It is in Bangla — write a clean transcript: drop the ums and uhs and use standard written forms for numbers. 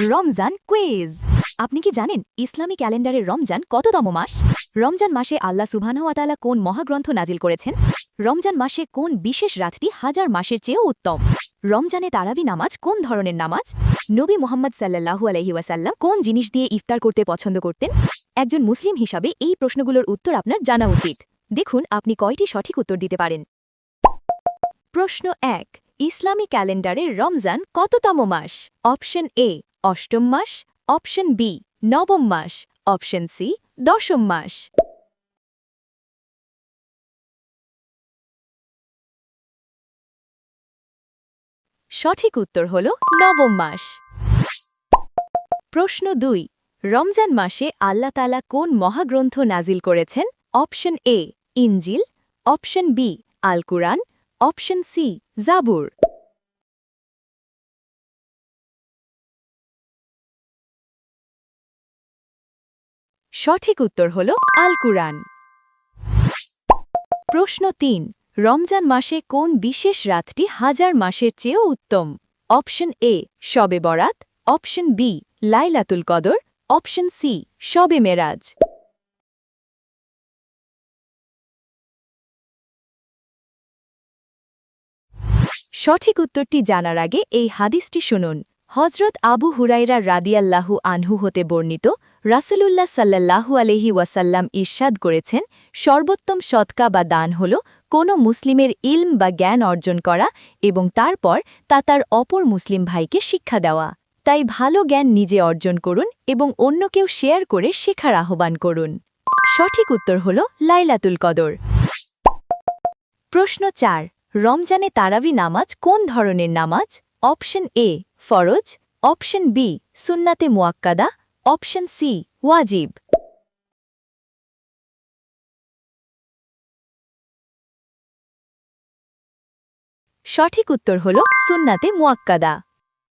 রমজান কুইজ। আপনি কি জানেন ইসলামী ক্যালেন্ডারের রমজান কততম মাস? রমজান মাসে আল্লাহ সুবহানাহু ওয়া তাআলা কোন মহাগ্রন্থ নাজিল করেছেন? রমজান মাসে কোন বিশেষ রাতটি হাজার মাসের চেয়েও উত্তম? রমজানে তারাবি নামাজ কোন ধরনের নামাজ? নবী মুহাম্মদ সাল্লাল্লাহু আলাইহি ওয়াসাল্লাম কোন জিনিস দিয়ে ইফতার করতে পছন্দ করতেন? একজন মুসলিম হিসাবে এই প্রশ্নগুলোর উত্তর আপনার জানা উচিত। দেখুন আপনি কয়টি সঠিক উত্তর দিতে পারেন। প্রশ্ন ১, ইসলামী ক্যালেন্ডারের রমজান কততম মাস? অপশন এ অষ্টম মাস, অপশন বি নবম মাস, অপশন সি দশম মাস। সঠিক উত্তর হল নবম মাস। প্রশ্ন ২, রমজান মাসে আল্লাহ তাআলা কোন মহাগ্রন্থ নাজিল করেছেন? অপশন এ ইনজিল, অপশন বি আল কুরআন, অপশন সি জাবুর। সঠিক উত্তর হল আল কুরআন। প্রশ্ন ৩, রমজান মাসে কোন বিশেষ রাতটি হাজার মাসের চেয়েও উত্তম? অপশন এ শবে বরাত, অপশন বি লাইলাতুল কদর, অপশন সি শবে মেরাজ। সঠিক উত্তরটি জানার আগে এই হাদিসটি শুনুন। হজরত আবু হুরাইরা রাদিয়াল্লাহু আনহু হতে বর্ণিত, রাসূলুল্লাহ সাল্লাল্লাহু আলাইহি ওয়াসাল্লাম ইরশাদ করেছেন, সর্বোত্তম সদকা বা দান হল কোনো মুসলিমের ইলম বা জ্ঞান অর্জন করা এবং তারপর তা তার অপর মুসলিম ভাইকে শিক্ষা দেওয়া। তাই ভালো জ্ঞান নিজে অর্জন করুন এবং অন্যকেও শেয়ার করে শেখার আহ্বান করুন। সঠিক উত্তর হল লাইলাতুল কদর। প্রশ্ন ৪, রমজানে তারাবি নামাজ কোন ধরনের নামাজ? অপশন এ ফরজ, অপশন বি সুন্নাতে মুয়াক্কাদা, অপশন সি ওয়াজিব। সঠিক উত্তর হল সুন্নাতে মুয়াক্কাদা।